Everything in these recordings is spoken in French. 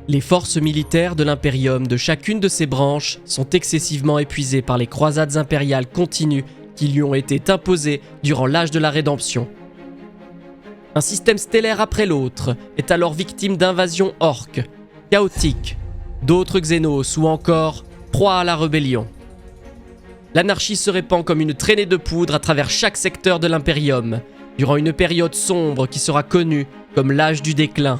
Les forces militaires de l'Imperium de chacune de ces branches sont excessivement épuisées par les croisades impériales continues qui lui ont été imposées durant l'âge de la rédemption. Un système stellaire après l'autre est alors victime d'invasions orques, chaotiques, d'autres Xénos ou encore proie à la rébellion. L'anarchie se répand comme une traînée de poudre à travers chaque secteur de l'Imperium, durant une période sombre qui sera connue comme l'âge du déclin.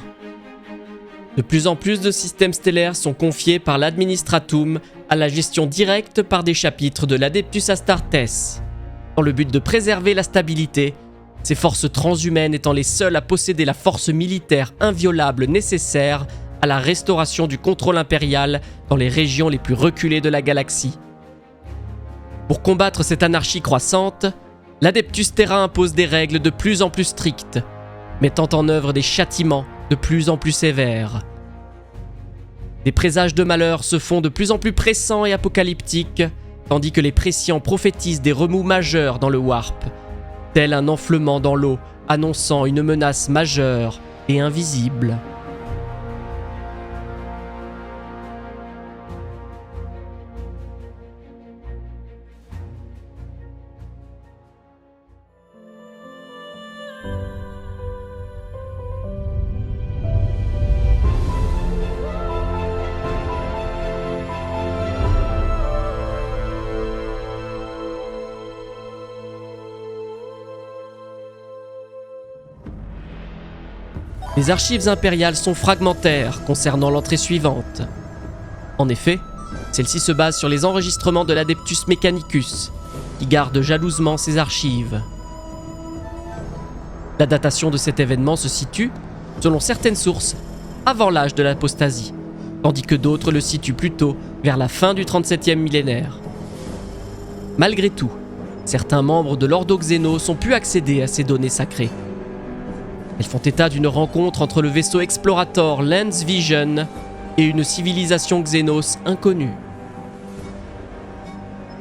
De plus en plus de systèmes stellaires sont confiés par l'Administratum à la gestion directe par des chapitres de l'Adeptus Astartes, dans le but de préserver la stabilité, ces forces transhumaines étant les seules à posséder la force militaire inviolable nécessaire à la restauration du contrôle impérial dans les régions les plus reculées de la galaxie. Pour combattre cette anarchie croissante, l'Adeptus Terra impose des règles de plus en plus strictes, mettant en œuvre des châtiments de plus en plus sévères. Les présages de malheur se font de plus en plus pressants et apocalyptiques, tandis que les prescients prophétisent des remous majeurs dans le Warp, tel un enflement dans l'eau annonçant une menace majeure et invisible. Les archives impériales sont fragmentaires concernant l'entrée suivante. En effet, celle-ci se base sur les enregistrements de l'Adeptus Mechanicus, qui garde jalousement ses archives. La datation de cet événement se situe, selon certaines sources, avant l'âge de l'apostasie, tandis que d'autres le situent plutôt vers la fin du 37e millénaire. Malgré tout, certains membres de l'Ordo Xénos ont pu accéder à ces données sacrées. Elles font état d'une rencontre entre le vaisseau explorateur Lens Vision et une civilisation Xénos inconnue.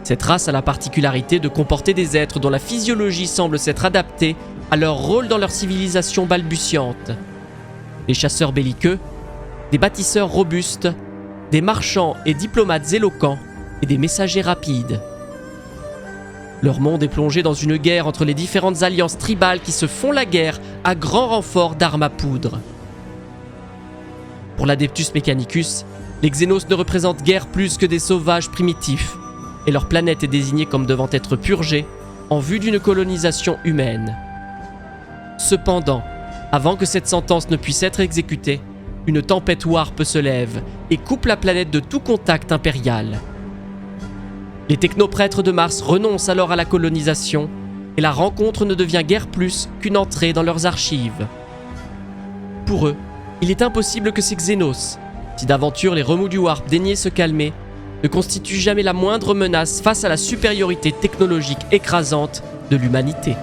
Cette race a la particularité de comporter des êtres dont la physiologie semble s'être adaptée à leur rôle dans leur civilisation balbutiante. Des chasseurs belliqueux, des bâtisseurs robustes, des marchands et diplomates éloquents et des messagers rapides. Leur monde est plongé dans une guerre entre les différentes alliances tribales qui se font la guerre à grand renfort d'armes à poudre. Pour l'Adeptus Mechanicus, les Xénos ne représentent guère plus que des sauvages primitifs, et leur planète est désignée comme devant être purgée en vue d'une colonisation humaine. Cependant, avant que cette sentence ne puisse être exécutée, une tempête warp se lève et coupe la planète de tout contact impérial. Les technoprêtres de Mars renoncent alors à la colonisation et la rencontre ne devient guère plus qu'une entrée dans leurs archives. Pour eux, il est impossible que ces Xénos, si d'aventure les remous du Warp daignaient se calmer, ne constituent jamais la moindre menace face à la supériorité technologique écrasante de l'humanité.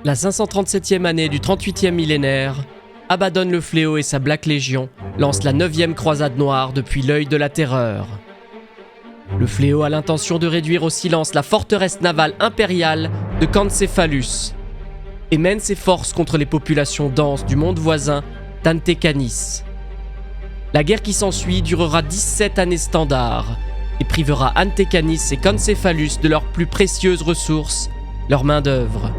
La 537e année du 38e millénaire, Abaddon le Fléau et sa Black Légion lancent la 9e croisade noire depuis l'œil de la terreur. Le Fléau a l'intention de réduire au silence la forteresse navale impériale de Cancéphalus et mène ses forces contre les populations denses du monde voisin d'Antecanis. La guerre qui s'ensuit durera 17 années standards et privera Antecanis et Cancéphalus de leurs plus précieuses ressources, leur main-d'œuvre.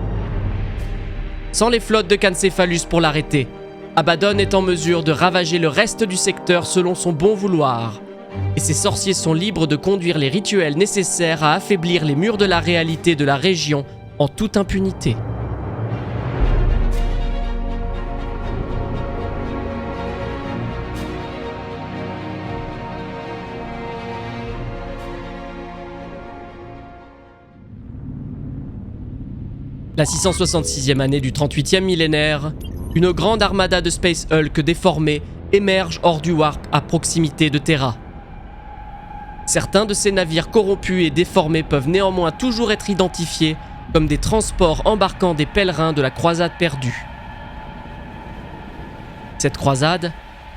Sans les flottes de Cancéphalus pour l'arrêter, Abaddon est en mesure de ravager le reste du secteur selon son bon vouloir, et ses sorciers sont libres de conduire les rituels nécessaires à affaiblir les murs de la réalité de la région en toute impunité. La 666e année du 38e millénaire, une grande armada de Space Hulk déformés émerge hors du Warp à proximité de Terra. Certains de ces navires corrompus et déformés peuvent néanmoins toujours être identifiés comme des transports embarquant des pèlerins de la croisade perdue. Cette croisade,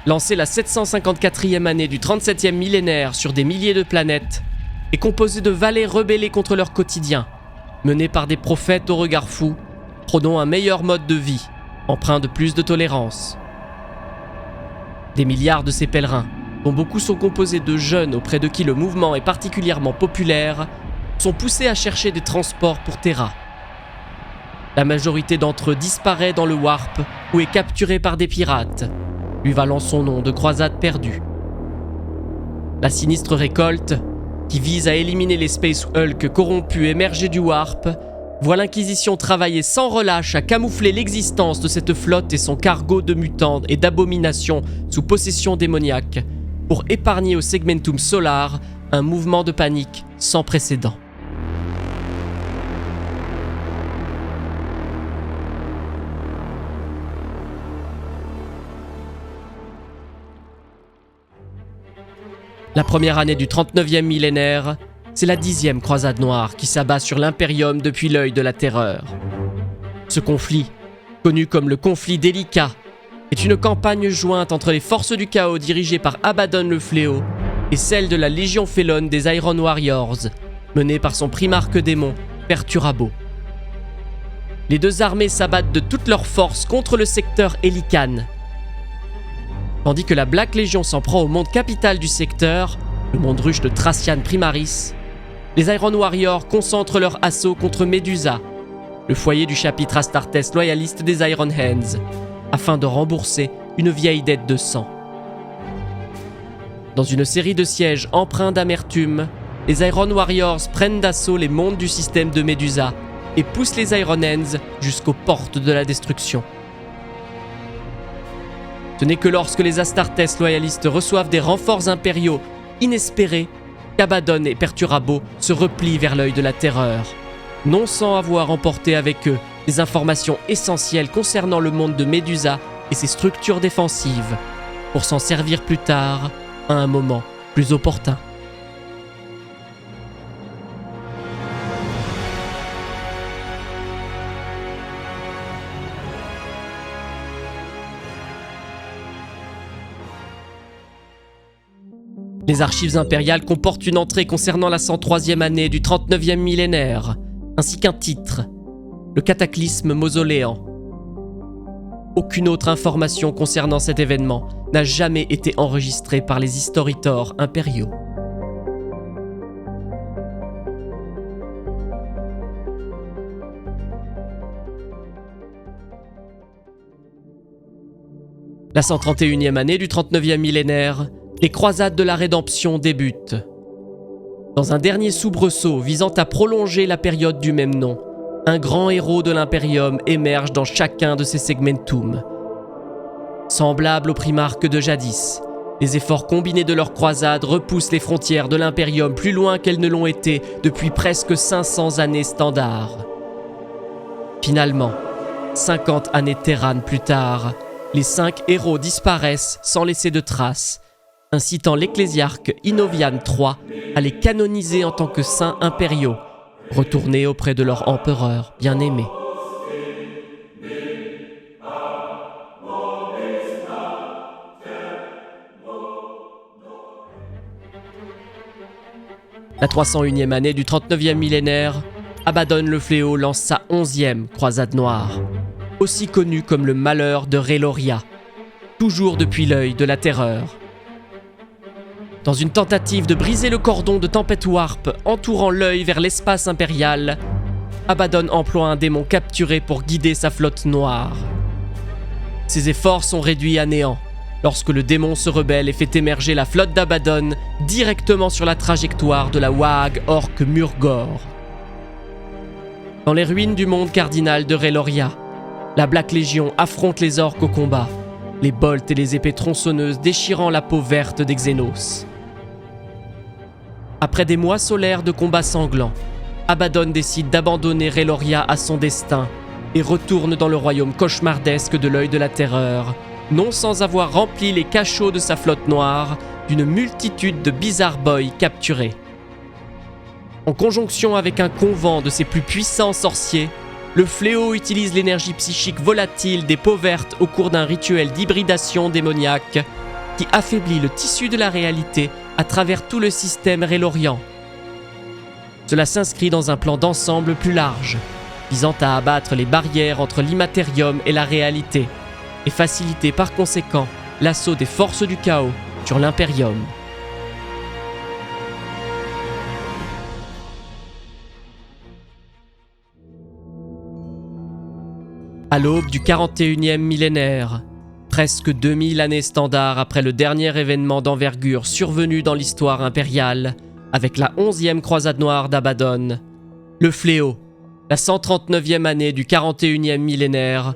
lancée la 754e année du 37e millénaire sur des milliers de planètes, est composée de vallées rebellées contre leur quotidien, menées par des prophètes au regard fou, prônant un meilleur mode de vie, empreint de plus de tolérance. Des milliards de ces pèlerins, dont beaucoup sont composés de jeunes auprès de qui le mouvement est particulièrement populaire, sont poussés à chercher des transports pour Terra. La majorité d'entre eux disparaît dans le Warp ou est capturée par des pirates, lui valant son nom de croisade perdue. La sinistre récolte, qui vise à éliminer les Space Hulk corrompus émergés du Warp, voit l'Inquisition travailler sans relâche à camoufler l'existence de cette flotte et son cargo de mutants et d'abominations sous possession démoniaque, pour épargner au Segmentum Solar un mouvement de panique sans précédent. La première année du 39e millénaire, c'est la 10e croisade noire qui s'abat sur l'Imperium depuis l'œil de la terreur. Ce conflit, connu comme le conflit délicat, est une campagne jointe entre les forces du chaos dirigées par Abaddon le Fléau et celle de la Légion Félonne des Iron Warriors, menée par son primarque démon, Perturabo. Les deux armées s'abattent de toutes leurs forces contre le secteur Helican. Tandis que la Black Legion s'en prend au monde capital du secteur, le monde ruche de Thracian Primaris, les Iron Warriors concentrent leur assaut contre Medusa, le foyer du chapitre Astartes loyaliste des Iron Hands, afin de rembourser une vieille dette de sang. Dans une série de sièges empreints d'amertume, les Iron Warriors prennent d'assaut les mondes du système de Medusa et poussent les Iron Hands jusqu'aux portes de la destruction. Ce n'est que lorsque les Astartes loyalistes reçoivent des renforts impériaux inespérés qu'Abaddon et Perturabo se replient vers l'œil de la terreur, non sans avoir emporté avec eux des informations essentielles concernant le monde de Medusa et ses structures défensives, pour s'en servir plus tard à un moment plus opportun. Les archives impériales comportent une entrée concernant la 103e année du 39e millénaire, ainsi qu'un titre, le cataclysme mausoléen. Aucune autre information concernant cet événement n'a jamais été enregistrée par les historitors impériaux. La 131e année du 39e millénaire, les croisades de la rédemption débutent. Dans un dernier soubresaut visant à prolonger la période du même nom, un grand héros de l'Imperium émerge dans chacun de ses segmentum. Semblables aux primarques de jadis, les efforts combinés de leurs croisades repoussent les frontières de l'Imperium plus loin qu'elles ne l'ont été depuis presque 500 années standard. Finalement, 50 années terranes plus tard, les 5 héros disparaissent sans laisser de traces, incitant l'ecclésiarque Inovian III à les canoniser en tant que saints impériaux, retournés auprès de leur empereur bien-aimé. La 301e année du 39e millénaire, Abaddon le Fléau lance sa 11e croisade noire, aussi connue comme le malheur de Reloria, toujours depuis l'œil de la terreur. Dans une tentative de briser le cordon de tempête warp entourant l'œil vers l'espace impérial, Abaddon emploie un démon capturé pour guider sa flotte noire. Ses efforts sont réduits à néant lorsque le démon se rebelle et fait émerger la flotte d'Abaddon directement sur la trajectoire de la Waag Orc Murgor. Dans les ruines du monde cardinal de Reloria, la Black Legion affronte les orques au combat, les bolts et les épées tronçonneuses déchirant la peau verte des Xénos. Après des mois solaires de combats sanglants, Abaddon décide d'abandonner Reloria à son destin et retourne dans le royaume cauchemardesque de l'œil de la terreur, non sans avoir rempli les cachots de sa flotte noire d'une multitude de bizarres boys capturés. En conjonction avec un convent de ses plus puissants sorciers, le fléau utilise l'énergie psychique volatile des peaux vertes au cours d'un rituel d'hybridation démoniaque qui affaiblit le tissu de la réalité à travers tout le système Rélorien. Cela s'inscrit dans un plan d'ensemble plus large, visant à abattre les barrières entre l'immatérium et la réalité, et faciliter par conséquent l'assaut des forces du chaos sur l'Imperium. À l'aube du 41e millénaire, presque 2000 années standard après le dernier événement d'envergure survenu dans l'histoire impériale, avec la 11e croisade noire d'Abaddon, le Fléau, la 139e année du 41e millénaire,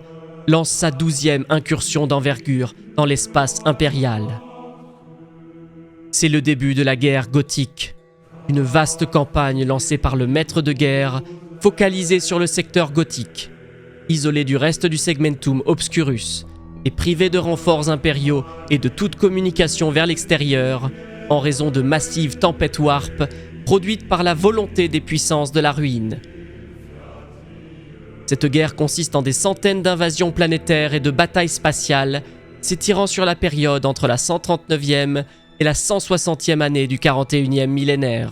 lance sa 12e incursion d'envergure dans l'espace impérial. C'est le début de la guerre gothique, une vaste campagne lancée par le maître de guerre, focalisée sur le secteur gothique, isolé du reste du Segmentum Obscurus et privé de renforts impériaux et de toute communication vers l'extérieur en raison de massives tempêtes warp produites par la volonté des puissances de la ruine. Cette guerre consiste en des centaines d'invasions planétaires et de batailles spatiales s'étirant sur la période entre la 139e et la 160e année du 41e millénaire.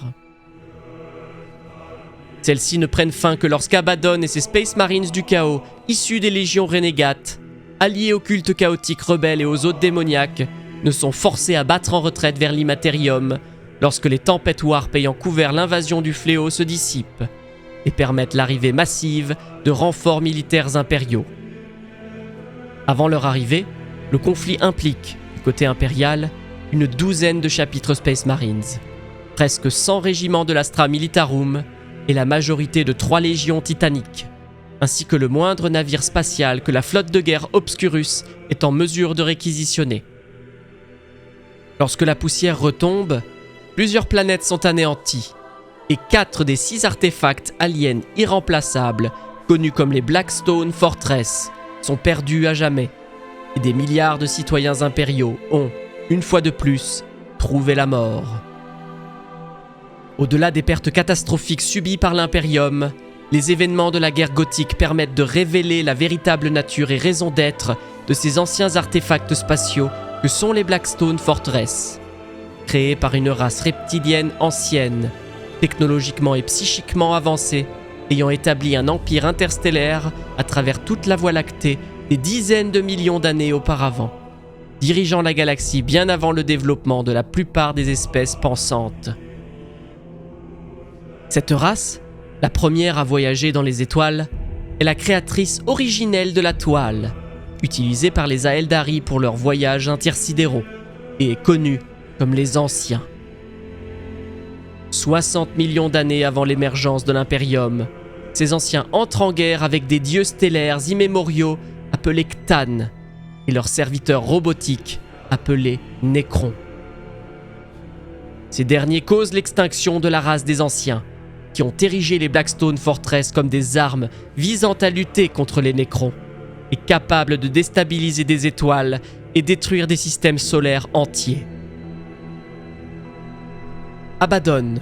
Celles-ci ne prennent fin que lorsqu'Abaddon et ses Space Marines du chaos, issus des légions renégates, alliés aux cultes chaotiques rebelles et aux hôtes démoniaques, ne sont forcés à battre en retraite vers l'immatérium lorsque les tempêtes warp ayant couvert l'invasion du Fléau se dissipent et permettent l'arrivée massive de renforts militaires impériaux. Avant leur arrivée, le conflit implique, du côté impérial, une douzaine de chapitres Space Marines, presque 100 régiments de l'Astra Militarum et la majorité de 3 légions titaniques, ainsi que le moindre navire spatial que la flotte de guerre Obscurus est en mesure de réquisitionner. Lorsque la poussière retombe, plusieurs planètes sont anéanties, et 4 des 6 artefacts aliens irremplaçables, connus comme les Blackstone Fortress, sont perdus à jamais, et des milliards de citoyens impériaux ont, une fois de plus, trouvé la mort. Au-delà des pertes catastrophiques subies par l'Imperium, les événements de la guerre gothique permettent de révéler la véritable nature et raison d'être de ces anciens artefacts spatiaux que sont les Blackstone Fortress. Créés par une race reptilienne ancienne, technologiquement et psychiquement avancée, ayant établi un empire interstellaire à travers toute la Voie lactée des dizaines de millions d'années auparavant, dirigeant la galaxie bien avant le développement de la plupart des espèces pensantes. Cette race, la première à voyager dans les étoiles, est la créatrice originelle de la toile, utilisée par les Aeldari pour leurs voyages intersidéraux, et est connue comme les Anciens. 60 millions d'années avant l'émergence de l'Imperium, ces Anciens entrent en guerre avec des dieux stellaires immémoriaux appelés Ctan, et leurs serviteurs robotiques appelés Necrons. Ces derniers causent l'extinction de la race des Anciens, qui ont érigé les Blackstone Fortress comme des armes visant à lutter contre les Necrons, et capables de déstabiliser des étoiles et détruire des systèmes solaires entiers. Abaddon,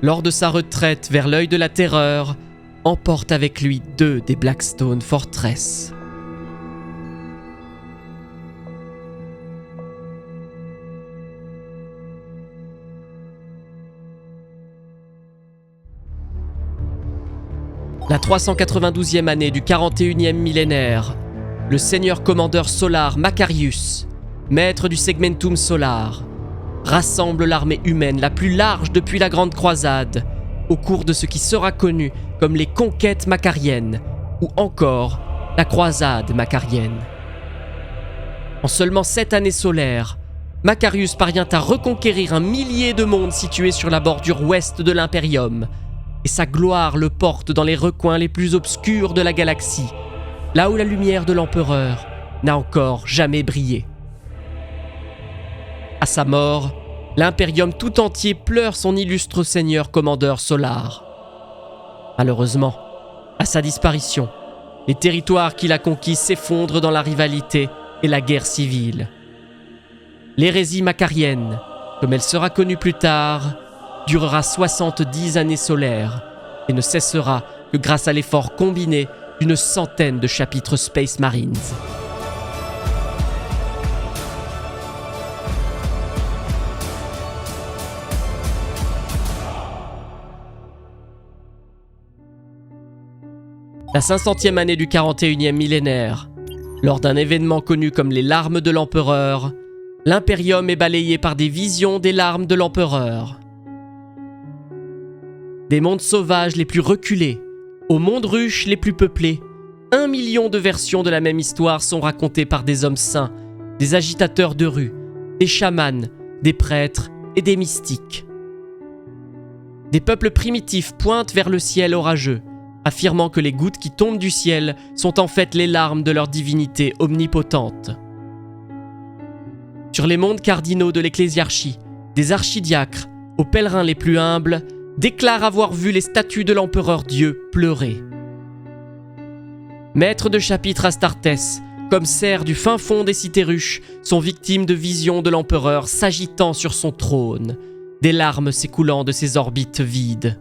lors de sa retraite vers l'œil de la terreur, emporte avec lui 2 des Blackstone Fortress. La 392e année du 41e millénaire, le seigneur commandeur Solar Macarius, maître du Segmentum Solar, rassemble l'armée humaine la plus large depuis la Grande Croisade, au cours de ce qui sera connu comme les conquêtes macariennes, ou encore la croisade macarienne. En seulement 7 années solaires, Macarius parvient à reconquérir 1 millier de mondes situés sur la bordure ouest de l'Imperium, et sa gloire le porte dans les recoins les plus obscurs de la galaxie, là où la lumière de l'Empereur n'a encore jamais brillé. À sa mort, l'Imperium tout entier pleure son illustre seigneur commandeur Solar. Malheureusement, à sa disparition, les territoires qu'il a conquis s'effondrent dans la rivalité et la guerre civile. L'hérésie macarienne, comme elle sera connue plus tard, durera 70 années solaires et ne cessera que grâce à l'effort combiné d'une centaine de chapitres Space Marines. La 500e année du 41e millénaire. Lors d'un événement connu comme les larmes de l'empereur, l'Imperium est balayé par des visions des larmes de l'empereur. Des mondes sauvages les plus reculés, aux mondes ruches les plus peuplés, 1 million de versions de la même histoire sont racontées par des hommes saints, des agitateurs de rue, des chamans, des prêtres et des mystiques. Des peuples primitifs pointent vers le ciel orageux, affirmant que les gouttes qui tombent du ciel sont en fait les larmes de leur divinité omnipotente. Sur les mondes cardinaux de l'ecclésiarchie, des archidiacres, aux pèlerins les plus humbles, déclarent avoir vu les statues de l'empereur Dieu pleurer. Maîtres de chapitre Astartés, comme cerfs du fin fond des cités ruches, sont victimes de visions de l'empereur s'agitant sur son trône, des larmes s'écoulant de ses orbites vides.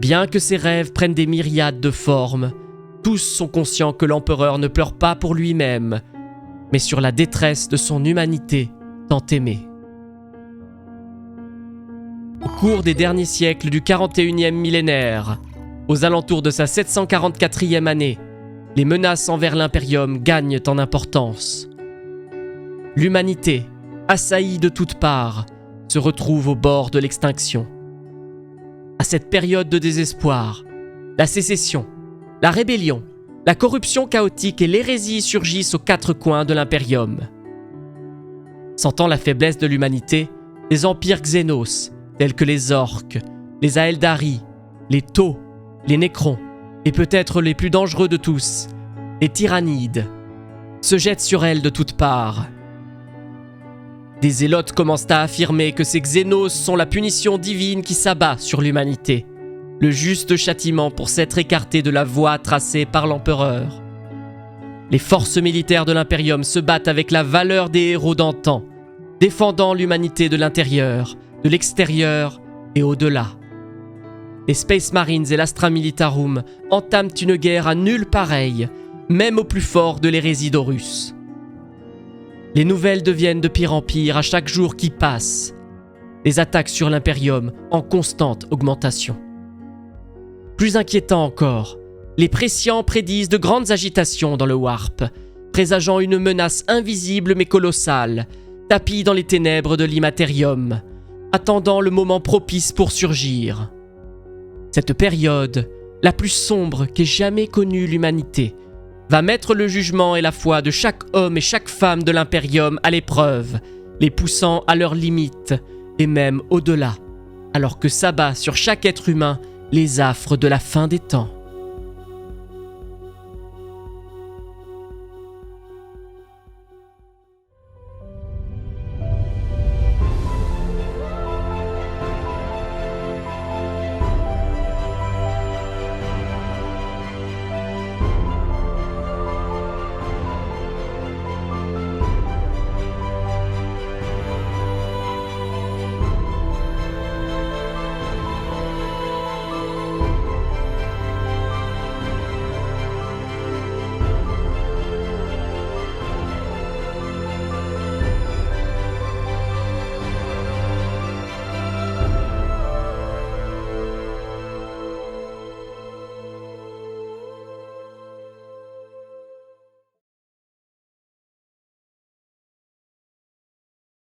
Bien que ces rêves prennent des myriades de formes, tous sont conscients que l'empereur ne pleure pas pour lui-même, mais sur la détresse de son humanité tant aimée. Au cours des derniers siècles du 41e millénaire, aux alentours de sa 744e année, les menaces envers l'Imperium gagnent en importance. L'humanité, assaillie de toutes parts, se retrouve au bord de l'extinction. À cette période de désespoir, la sécession, la rébellion, la corruption chaotique et l'hérésie surgissent aux quatre coins de l'Imperium. Sentant la faiblesse de l'humanité, les empires xénos, tels que les orques, les Aeldari, les Tau, les Nécrons, et peut-être les plus dangereux de tous, les Tyrannides, se jettent sur elles de toutes parts. Des zélotes commencent à affirmer que ces xénos sont la punition divine qui s'abat sur l'humanité, le juste châtiment pour s'être écarté de la voie tracée par l'empereur. Les forces militaires de l'Imperium se battent avec la valeur des héros d'antan, défendant l'humanité de l'intérieur, de l'extérieur et au-delà. Les Space Marines et l'Astra Militarum entament une guerre à nulle pareille, même au plus fort de l'hérésie d'Horus. Les nouvelles deviennent de pire en pire à chaque jour qui passe. Les attaques sur l'Imperium en constante augmentation. Plus inquiétant encore, les Prescients prédisent de grandes agitations dans le Warp, présageant une menace invisible mais colossale, tapie dans les ténèbres de l'Immaterium, attendant le moment propice pour surgir. Cette période, la plus sombre qu'ait jamais connue l'humanité, va mettre le jugement et la foi de chaque homme et chaque femme de l'Imperium à l'épreuve, les poussant à leurs limites et même au-delà, alors que s'abat sur chaque être humain les affres de la fin des temps.